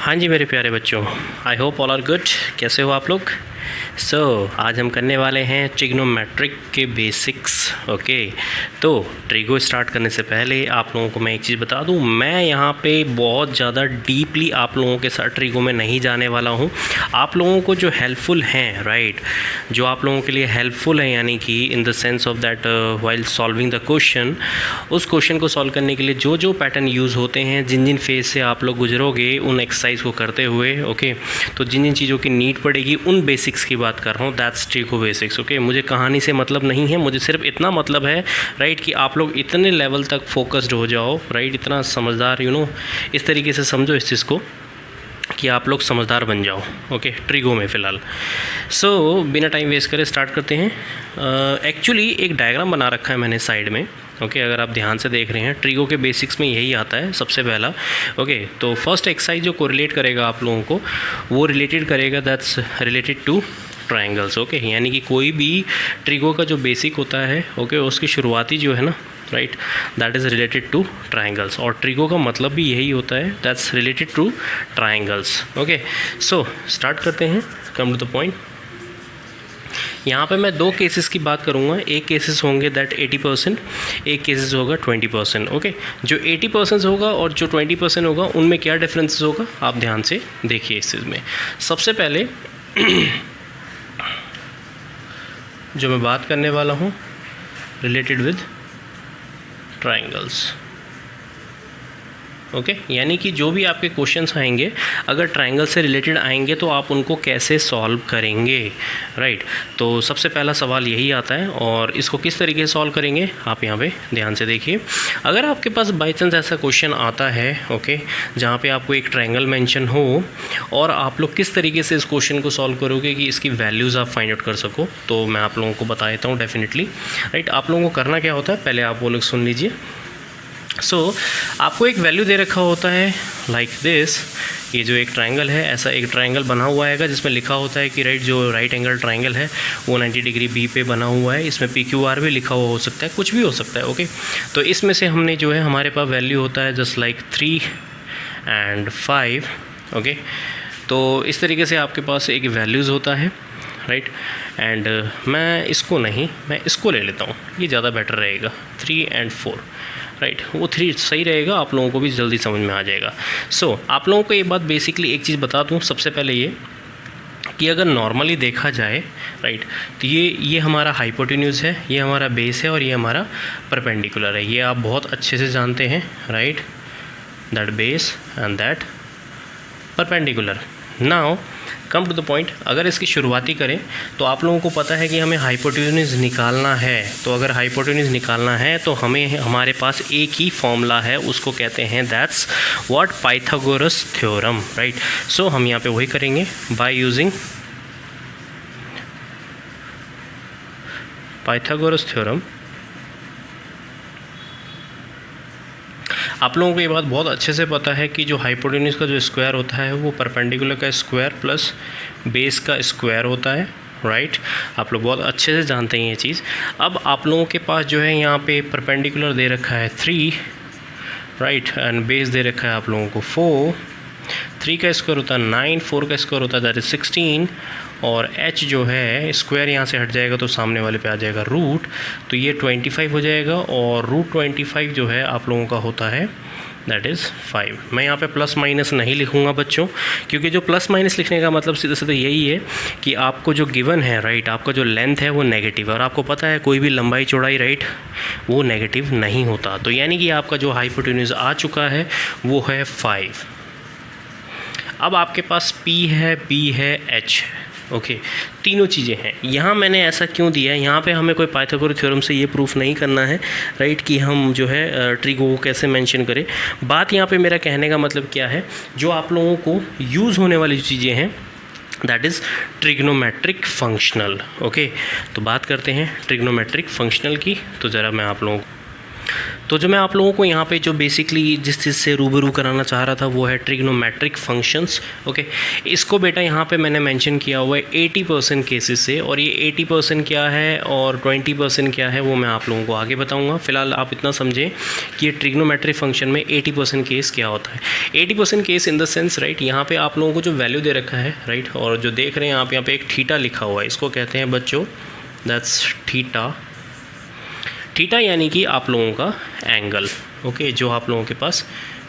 हाँ जी मेरे प्यारे बच्चों, I hope all are good. कैसे हो आप लोग? आज हम करने वाले हैं ट्रिग्नोमेट्रिक के बेसिक्स। ओके, तो ट्रिगो स्टार्ट करने से पहले आप लोगों को मैं एक चीज़ बता दूं, मैं यहाँ पे बहुत ज़्यादा डीपली आप लोगों के साथ ट्रिगो में नहीं जाने वाला हूँ। आप लोगों को जो हेल्पफुल हैं, राइट, जो आप लोगों के लिए हेल्पफुल है, यानी कि in the sense of that while solving the question, उस क्वेश्चन को सॉल्व करने के लिए जो जो पैटर्न यूज़ होते हैं, जिन जिन फेज से आप लोग गुजरोगे उन एक्सरसाइज को करते हुए, ओके, तो जिन जिन चीज़ों की नीड पड़ेगी उन बेसिक्स की बात कर रहा हूँ। That's trigo basics. ओके, मुझे कहानी से मतलब नहीं है, मुझे सिर्फ इतना मतलब है, राइट, कि आप लोग इतने लेवल तक फोकस्ड हो जाओ, राइट, इतना समझदार, इस तरीके से समझो इस चीज़ को कि आप लोग समझदार बन जाओ। ओके, ट्रिगो में फ़िलहाल बिना टाइम वेस्ट करे स्टार्ट करते हैं। एक्चुअली एक डायग्राम बना रखा है मैंने साइड में। ओके, अगर आप ध्यान से देख रहे हैं, ट्रिगो के बेसिक्स में यही आता है सबसे पहला। ओके, तो फर्स्ट एक्सरसाइज जो कोरिलेट करेगा आप लोगों को, वो रिलेटेड करेगा, that's related two triangles. Okay, यानी कि कोई भी ट्रिगो का जो बेसिक होता है, ओके, उसकी शुरुआती जो है ना, right, that is related two triangles. और ट्रिगो का मतलब भी यही होता है, that's related two triangles. Okay, start करते हैं, कम टू द पॉइंट। यहाँ पे मैं दो केसेस की बात करूँगा। एक केसेस होंगे दैट 80%, एक केसेस होगा 20%। ओके, जो 80% होगा और जो 20% होगा, उनमें क्या डिफरेंसेस होगा आप ध्यान से देखिए इस चीज़ में। सबसे पहले जो मैं बात करने वाला हूँ रिलेटेड विद ट्रायंगल्स। ओके, यानी कि जो भी आपके क्वेश्चंस आएंगे, अगर ट्रायंगल से रिलेटेड आएंगे तो आप उनको कैसे सॉल्व करेंगे, राइट। तो सबसे पहला सवाल यही आता है, और इसको किस तरीके से सॉल्व करेंगे आप यहाँ पे ध्यान से देखिए। अगर आपके पास बाई चांस ऐसा क्वेश्चन आता है, ओके, जहाँ पे आपको एक ट्रायंगल मेंशन हो, और आप लोग किस तरीके से इस क्वेश्चन को सॉल्व करोगे कि इसकी वैल्यूज़ आप फाइंड आउट कर सको, तो मैं आप लोगों को बता देता हूँ डेफिनेटली, राइट। आप लोगों को करना क्या होता है, पहले आप वो लोग सुन लीजिए। आपको एक वैल्यू दे रखा होता है लाइक दिस। ये जो एक ट्रायंगल है, ऐसा एक ट्रायंगल बना हुआ है जिसमें लिखा होता है कि राइट, जो राइट एंगल ट्रायंगल है वो 90 डिग्री बी पे बना हुआ है। इसमें PQR भी लिखा हुआ हो सकता है, कुछ भी हो सकता है। ओके, तो इसमें से हमने जो है, हमारे पास वैल्यू होता है जस्ट लाइक 3 and 5। ओके, तो इस तरीके से आपके पास एक वैल्यूज़ होता है, राइट। एंड मैं इसको ले लेता हूँ, ये ज़्यादा बेटर रहेगा, 3 and 4, राइट, वो 3 सही रहेगा, आप लोगों को भी जल्दी समझ में आ जाएगा। आप लोगों को ये बात बेसिकली एक चीज़ बता दूँ सबसे पहले, ये कि अगर नॉर्मली देखा जाए, राइट, तो ये हमारा हाइपोटेन्यूज़ है, ये हमारा बेस है, और ये हमारा परपेंडिकुलर है। ये आप बहुत अच्छे से जानते हैं, right, that base and that perpendicular. Now come to the point, अगर इसकी शुरुआती करें तो आप लोगों को पता है कि हमें हाइपोटेन्यूज़ निकालना है। तो अगर हाइपोटेन्यूज़ निकालना है तो हमारे पास एक ही फॉर्मूला है, उसको कहते हैं that's what, Pythagoras theorem, right. हम यहाँ पे वही करेंगे बाय यूजिंग पाइथागोरस थ्योरम। आप लोगों को ये बात बहुत अच्छे से पता है कि जो हाइपोटेन्यूज़ का जो स्क्वायर होता है वो परपेंडिकुलर का स्क्वायर प्लस बेस का स्क्वायर होता है, राइट। आप लोग बहुत अच्छे से जानते हैं ये चीज़। अब आप लोगों के पास जो है यहाँ पे परपेंडिकुलर दे रखा है 3, राइट, एंड बेस दे रखा है आप लोगों को 4। 3 का स्क्वायर होता है 9, 4 का स्क्वायर होता है दैट इज़ 16, और h जो है स्क्वायर यहाँ से हट जाएगा तो सामने वाले पे आ जाएगा रूट, तो ये 25 हो जाएगा, और रूट 25 जो है आप लोगों का होता है दैट इज़ 5। मैं यहाँ पे प्लस माइनस नहीं लिखूँगा बच्चों, क्योंकि जो प्लस माइनस लिखने का मतलब सीधे सीधे यही है कि आपको जो गिवन है, राइट, आपका जो लेंथ है वो नेगेटिव है, और आपको पता है कोई भी लंबाई चौड़ाई, राइट, वो नेगेटिव नहीं होता। तो यानी कि आपका जो हाइपोटेन्यूज़ आ चुका है वो है 5। अब आपके पास P है, B है, H, ओके, तीनों चीज़ें हैं। यहाँ मैंने ऐसा क्यों दिया है, यहाँ पे हमें कोई पाइथागोरस थ्योरम से ये प्रूफ नहीं करना है, राइट, कि हम जो है ट्रिगो को कैसे मेंशन करें। बात यहाँ पे मेरा कहने का मतलब क्या है, जो आप लोगों को यूज़ होने वाली चीज़ें हैं that is trigonometric functional. Okay, तो बात करते हैं ट्रिग्नोमेट्रिक फंक्शनल की। तो ज़रा मैं आप लोगों को तो जो मैं आप लोगों को यहाँ पे जो बेसिकली जिस चीज़ से रूबरू कराना चाह रहा था वो है ट्रिग्नोमेट्रिक फंक्शंस। ओके, इसको बेटा यहाँ पे मैंने मेंशन किया हुआ है 80% केसेस से, और ये 80% क्या है और 20% क्या है वो मैं आप लोगों को आगे बताऊँगा। फिलहाल आप इतना समझें कि ये ट्रिग्नोमेट्रिक फंक्शन में 80% केस क्या होता है। 80% case in the sense, right, यहाँ पर आप लोगों को जो वैल्यू दे रखा है, राइट, और जो देख रहे हैं आप यहाँ पर एक थीटा लिखा हुआ है, इसको कहते हैं बच्चों दैट्स थीटा। थीटा यानी कि आप लोगों का एंगल। ओके, जो आप लोगों के पास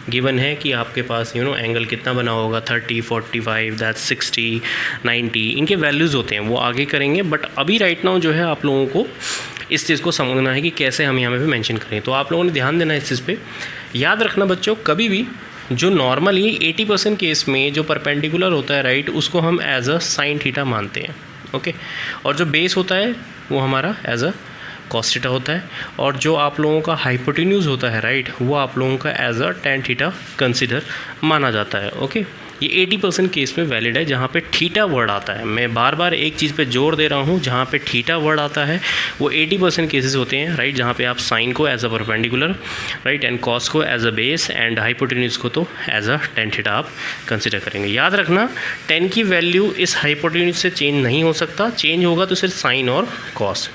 गिवन है कि आपके पास एंगल कितना बना होगा, 30, 45, दैट्स 60, 90, इनके वैल्यूज़ होते हैं, वो आगे करेंगे। बट अभी राइट नाउ जो है आप लोगों को इस चीज़ को समझना है कि कैसे हम यहाँ पे मेंशन करें। तो आप लोगों ने ध्यान देना है इस चीज़ पे। याद रखना बच्चों, कभी भी जो नॉर्मली 80% केस में जो परपेंडिकुलर होता है, राइट, उसको हम एज अ साइन थीटा मानते हैं। ओके, और जो बेस होता है वो हमारा एज अ कॉस थीटा होता है, और जो आप लोगों का हाइपोटेन्यूज होता है, राइट, वो आप लोगों का as a tan theta consider माना जाता है। ओके, ये 80% केस में वैलिड है जहाँ पे थीटा वर्ड आता है। मैं बार बार एक चीज़ पे जोर दे रहा हूँ, जहाँ पे थीटा वर्ड आता है वो 80% केसेस होते हैं, राइट, जहाँ पे आप साइन को as a perpendicular, right, and cos को as a base, and hypotenuse को तो एज अ टेन थीटा आप कंसिडर करेंगे। याद रखना, टेन की वैल्यू इस हाइपोटेन्यूज से चेंज नहीं हो सकता, चेंज होगा तो सिर्फ साइन और कॉस,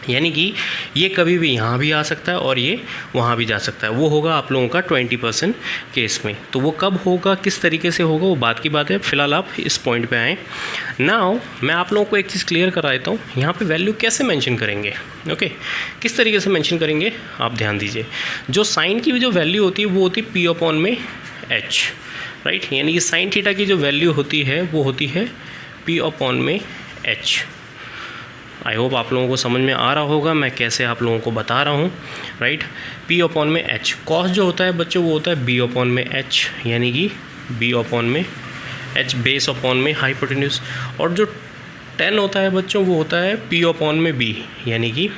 यानी कि ये कभी भी यहाँ भी आ सकता है और ये वहाँ भी जा सकता है। वो होगा आप लोगों का 20% केस में। तो वो कब होगा, किस तरीके से होगा, वो बात की बात है। फिलहाल आप इस पॉइंट पे आएँ। नाउ मैं आप लोगों को एक चीज़ क्लियर करा देता हूँ, यहाँ पे वैल्यू कैसे मेंशन करेंगे। ओके, किस तरीके से मेंशन करेंगे आप ध्यान दीजिए। जो साइन की जो वैल्यू होती है वो होती है पी अपॉन में एच, राइट, यानी कि साइन थीटा की जो वैल्यू होती है वो होती है पी अपॉन में एच। आई होप आप लोगों को समझ में आ रहा होगा मैं कैसे आप लोगों को बता रहा हूँ, राइट। पी अपॉन में एच, कॉस जो होता है बच्चों वो होता है बी अपॉन में एच, यानी कि बी अपॉन में एच, बेस अपॉन में हाइपोटेन्यूज, और जो टेन होता है बच्चों वो होता है पी अपॉन में बी, यानी कि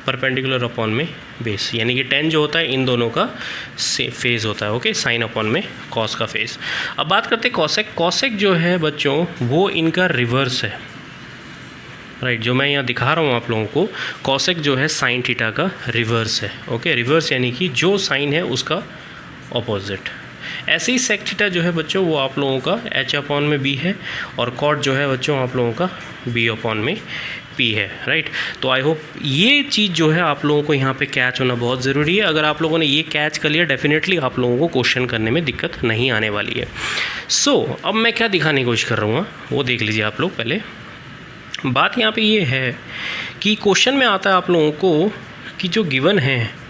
परपेंडिकुलर अपॉन में बेस, यानी कि टेन जो होता है इन दोनों का फेज़ होता है। ओके, साइन अपॉन में कॉस का फेज़। अब बात करते हैं कॉसेक। कॉसेक जो है बच्चों वो इनका रिवर्स है, राइट, जो मैं यहाँ दिखा रहा हूँ आप लोगों को, कॉसेक जो है साइन थीटा का रिवर्स है। ओके, रिवर्स यानी कि जो साइन है उसका ऑपोजिट। ऐसे ही सेक थीटा जो है बच्चों वो आप लोगों का एच अपॉन में बी है, और कॉट जो है बच्चों आप लोगों का बी अपॉन में पी है, राइट। तो आई होप ये चीज़ जो है आप लोगों को यहाँ पे कैच होना बहुत ज़रूरी है। अगर आप लोगों ने ये कैच कर लिया, डेफिनेटली आप लोगों को क्वेश्चन करने में दिक्कत नहीं आने वाली है। सो अब मैं क्या दिखाने की कोशिश कर रहा हूँ वो देख लीजिए आप लोग। पहले बात यहाँ पे ये है कि क्वेश्चन में आता है आप लोगों को कि जो गिवन है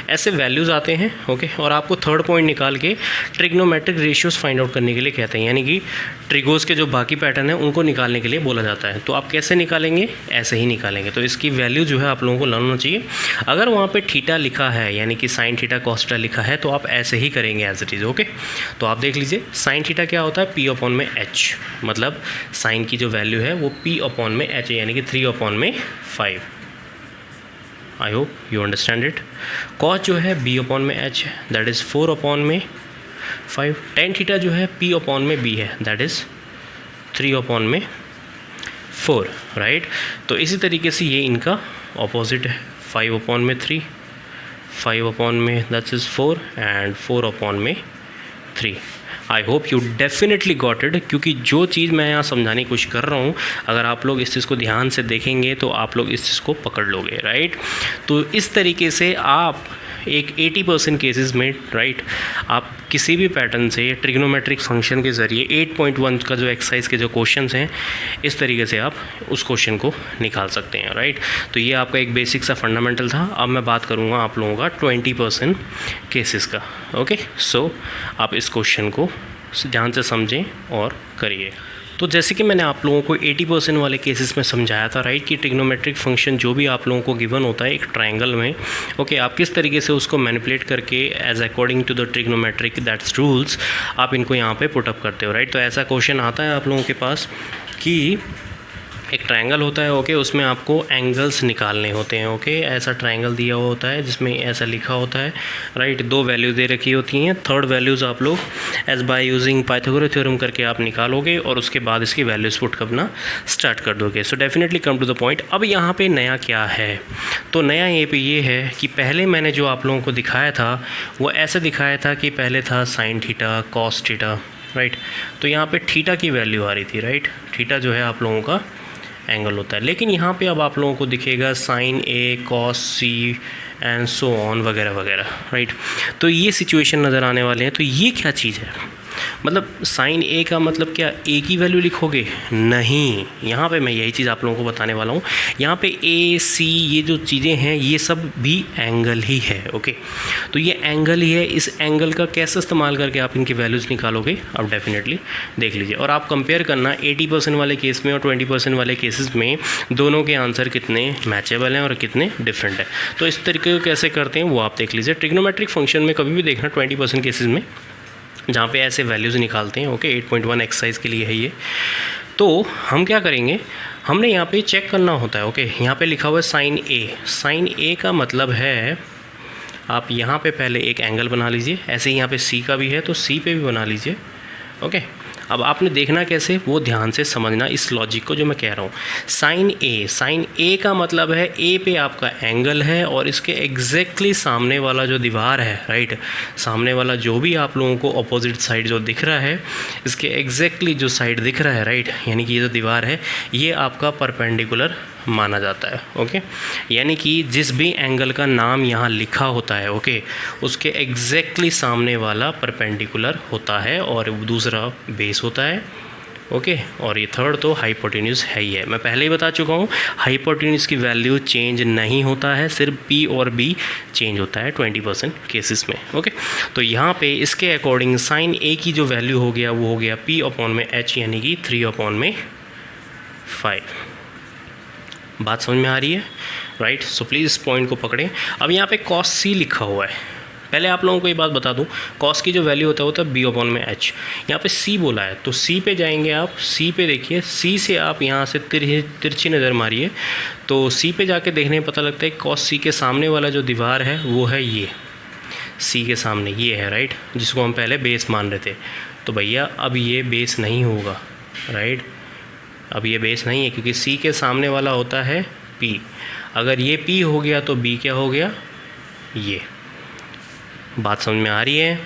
ऐसे वैल्यूज़ आते हैं, ओके, और आपको थर्ड पॉइंट निकाल के ट्रिग्नोमेट्रिक रेशियोज़ फाइंड आउट करने के लिए कहते हैं, यानी कि ट्रिगोस के जो बाकी पैटर्न हैं उनको निकालने के लिए बोला जाता है। तो आप कैसे निकालेंगे, ऐसे ही निकालेंगे। तो इसकी वैल्यू जो है आप लोगों को लाना चाहिए। अगर वहाँ पे थीटा लिखा है, यानी कि साइन थीटा कॉस थीटा लिखा है, तो आप ऐसे ही करेंगे एज इट इज़। ओके, तो आप देख लीजिए, साइन थीटा क्या होता है, पी अपॉन में एच, मतलब साइन की जो वैल्यू है वो पी अपॉन में एच है, यानी कि 3 अपॉन में 5। I hope you understand it. Cos जो है बी अपॉन में एच है, दैट इज़ 4 अपॉन में 5। टेन थीटा जो है पी अपॉन में बी है, दैट इज़ 3 अपॉन में 4, राइट। तो इसी तरीके से ये इनका ऑपोजिट है, 5 अपॉन में 3, 5 अपॉन में दैट इज़ 4, एंड 4 अपॉन में 3। I hope you definitely got it, क्योंकि जो चीज़ मैं यहाँ समझाने की कोशिश कर रहा हूँ, अगर आप लोग इस चीज़ को ध्यान से देखेंगे तो आप लोग इस चीज़ को पकड़ लोगे, राइट। तो इस तरीके से आप एक 80% केसेस में, राइट, आप किसी भी पैटर्न से ट्रिग्नोमेट्रिक फंक्शन के ज़रिए 8.1 का जो एक्सरसाइज के जो क्वेश्चंस हैं, इस तरीके से आप उस क्वेश्चन को निकाल सकते हैं, राइट। तो ये आपका एक बेसिक सा फंडामेंटल था। अब मैं बात करूँगा आप लोगों का 20% केसेस का। ओके, सो आप इस क्वेश्चन को ध्यान से समझें और करिए। तो जैसे कि मैंने आप लोगों को 80% वाले केसेस में समझाया था, राइट, कि ट्रिग्नोमेट्रिक फंक्शन जो भी आप लोगों को गिवन होता है एक ट्रायंगल में, ओके, आप किस तरीके से उसको मैनिपुलेट करके as according to the trigonometric that's rules आप इनको यहाँ पे पुट अप करते हो, राइट। तो ऐसा क्वेश्चन आता है आप लोगों के पास कि एक ट्रायंगल होता है, ओके, उसमें आपको एंगल्स निकालने होते हैं, ओके। ऐसा ट्रायंगल दिया हुआ होता है जिसमें ऐसा लिखा होता है, राइट। दो वैल्यूज़ दे रखी होती हैं, थर्ड वैल्यूज़ आप लोग as by using Pythagoras theorem करके आप निकालोगे और उसके बाद इसकी वैल्यूज़ पुट करना स्टार्ट कर दोगे। So definitely come to the point. अब यहाँ पे नया क्या है, तो नया ये पे ये है कि पहले मैंने जो आप लोगों को दिखाया था वो ऐसे दिखाया था कि पहले था sine theta cos theta, right. तो यहाँ पे थीटा की वैल्यू आ रही थी, राइट। थीटा जो है आप लोगों का एंगल होता है, लेकिन यहाँ पे अब आप लोगों को दिखेगा sine A cos C and so on वगैरह वगैरह, राइट। तो ये सिचुएशन नज़र आने वाले हैं। तो ये क्या चीज़ है, मतलब साइन ए का मतलब क्या ए की वैल्यू लिखोगे, नहीं। यहाँ पे मैं यही चीज़ आप लोगों को बताने वाला हूँ। यहाँ पे ए सी ये जो चीज़ें हैं ये सब भी एंगल ही है, ओके। तो ये एंगल ही है, इस एंगल का कैसे इस्तेमाल करके आप इनकी वैल्यूज़ निकालोगे अब डेफिनेटली देख लीजिए। और आप कंपेयर करना 80% वाले केस में और 20% वाले केसेस में दोनों के आंसर कितने मैचेबल हैं और कितने डिफरेंट है। तो इस तरीके को कैसे करते हैं वो आप देख लीजिए। ट्रिग्नोमेट्रिक फंक्शन में कभी भी देखना 20% केसेस में जहाँ पे ऐसे वैल्यूज़ निकालते हैं, ओके। 8.1 एक्सरसाइज के लिए है ये। तो हम क्या करेंगे, हमने यहाँ पे चेक करना होता है, ओके। यहाँ पे लिखा हुआ है साइन ए। साइन ए का मतलब है आप यहाँ पे पहले एक एंगल बना लीजिए, ऐसे ही यहाँ पे सी का भी है तो सी पे भी बना लीजिए, ओके। अब आपने देखना कैसे, वो ध्यान से समझना इस लॉजिक को जो मैं कह रहा हूँ। साइन ए का मतलब है ए पे आपका एंगल है और इसके एग्जैक्टली सामने वाला जो दीवार है, राइट, सामने वाला जो भी आप लोगों को अपोजिट साइड जो दिख रहा है, इसके एग्जैक्टली जो साइड दिख रहा है, राइट, यानी कि ये जो दीवार है ये आपका परपेंडिकुलर माना जाता है, ओके। यानी कि जिस भी एंगल का नाम यहाँ लिखा होता है, ओके, उसके एग्जैक्टली सामने वाला परपेंडिकुलर होता है और दूसरा बेस होता है, ओके। और ये थर्ड तो हाइपोटेन्यूज है ही है। मैं पहले ही बता चुका हूँ हाइपोटेन्यूज की वैल्यू चेंज नहीं होता है, सिर्फ पी और बी चेंज होता है 20% केसेस में, ओके। तो यहाँ पे इसके अकॉर्डिंग साइन ए की जो वैल्यू हो गया वो हो गया पी अपॉन में एच, यानी कि 3/5। बात समझ में आ रही है, राइट। सो प्लीज़ इस पॉइंट को पकड़ें। अब यहाँ पे कॉस सी लिखा हुआ है। पहले आप लोगों को ये बात बता दूं, कॉस की जो वैल्यू होता है बी अपॉन में एच। यहाँ पे सी बोला है तो सी पे जाएंगे आप, सी पे देखिए, सी से आप यहाँ से तिरछी नज़र मारिए तो सी पे जाके देखने में पता लगता है कॉस सी के सामने वाला जो दीवार है वो है ये, सी के सामने ये है, राइट, जिसको हम पहले बेस मान रहे थे। तो भैया अब ये बेस नहीं होगा, राइट, अब ये बेस नहीं है क्योंकि सी के सामने वाला होता है पी। अगर ये पी हो गया तो बी क्या हो गया, ये। बात समझ में आ रही है।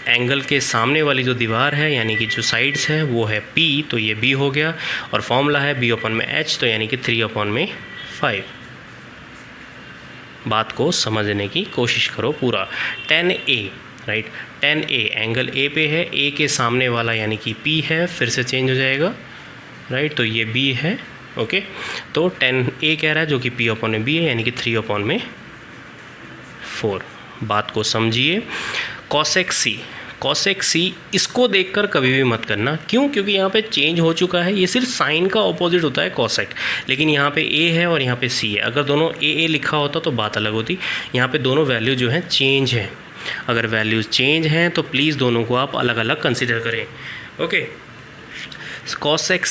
एंगल के सामने वाली जो दीवार है यानी कि जो साइड्स है वो है पी, तो ये बी हो गया और फॉर्मूला है बी अपॉन में एच, तो यानी कि 3/5। बात को समझने की कोशिश करो पूरा। 10A, right, 10A angle A पे है, ए के सामने वाला यानी कि पी है, फिर से चेंज हो जाएगा, राइट, तो ये बी है, ओके। तो 10A कह रहा है जो कि पी अपॉन में बी है, यानी कि 3/4। बात को समझिए। कॉसेक सी इसको देखकर कभी भी मत करना, क्यों, क्योंकि यहाँ पे चेंज हो चुका है। ये सिर्फ साइन का ऑपोजिट होता है कॉसेक, लेकिन यहाँ पे ए है और यहाँ पे सी है। अगर दोनों ए लिखा होता तो बात अलग होती। यहाँ पे दोनों वैल्यू जो है चेंज है। अगर वैल्यूज़ चेंज हैं तो प्लीज़ दोनों को आप अलग अलग कंसिडर करें, ओके। कॉसेक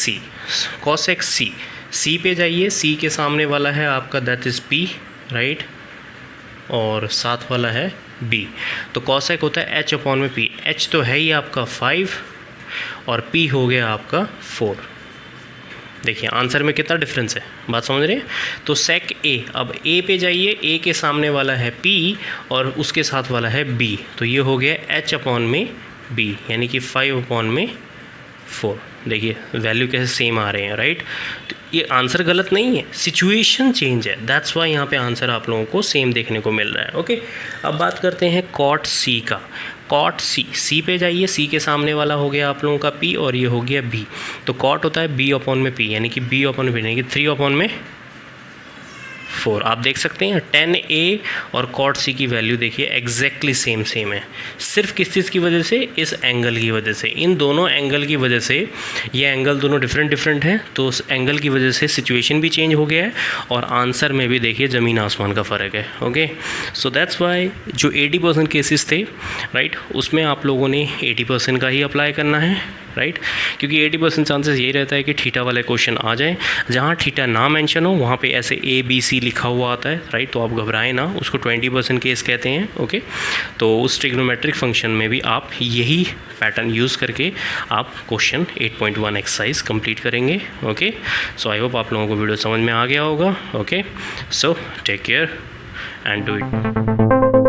सी पे जाइए, सी के सामने वाला है आपका दैट इज़ पी, राइट, और साथ वाला है बी। तो कॉसेक होता है एच अपॉन में पी। एच तो है ही आपका 5 और पी हो गया आपका 4। देखिए आंसर में कितना डिफरेंस है, बात समझ रहे हैं। तो सेक ए, अब ए पे जाइए, ए के सामने वाला है पी और उसके साथ वाला है बी, तो ये हो गया एच अपॉन में बी, यानी कि 5/4। देखिए वैल्यू कैसे सेम आ रहे हैं, राइट। तो ये आंसर गलत नहीं है, सिचुएशन चेंज है, दैट्स वाई यहाँ पे आंसर आप लोगों को सेम देखने को मिल रहा है, ओके। अब बात करते हैं कॉट सी का। कॉट सी पे जाइए, सी के सामने वाला हो गया आप लोगों का पी और ये हो गया बी। तो कॉट होता है बी अपॉन में पी, यानी कि बी अपॉन में पी, यानी कि 3/4। आप देख सकते हैं 10A और कॉट सी की वैल्यू देखिए एग्जैक्टली सेम है। सिर्फ किस चीज़ की वजह से, इस एंगल की वजह से, इन दोनों एंगल की वजह से। ये एंगल दोनों डिफरेंट हैं, तो उस एंगल की वजह से सिचुएशन भी चेंज हो गया है और आंसर में भी देखिए ज़मीन आसमान का फ़र्क है, ओके। सो दैट्स वाई जो 80% केसेस थे, राइट, उसमें आप लोगों ने 80% का ही अप्लाई करना है, राइट, क्योंकि 80% चांसेस यही रहता है कि थीटा वाले क्वेश्चन आ जाएं। जहाँ थीटा ना मेंशन हो वहाँ पे ऐसे ABC लिखा हुआ आता है, राइट, तो आप घबराएं ना, उसको 20% केस कहते हैं। ओके, तो उस ट्रिग्नोमेट्रिक फंक्शन में भी आप यही पैटर्न यूज़ करके आप क्वेश्चन 8.1 एक्सरसाइज कंप्लीट करेंगे। ओके, सो आई होप आप लोगों को वीडियो समझ में आ गया होगा। Okay, so take care and do it.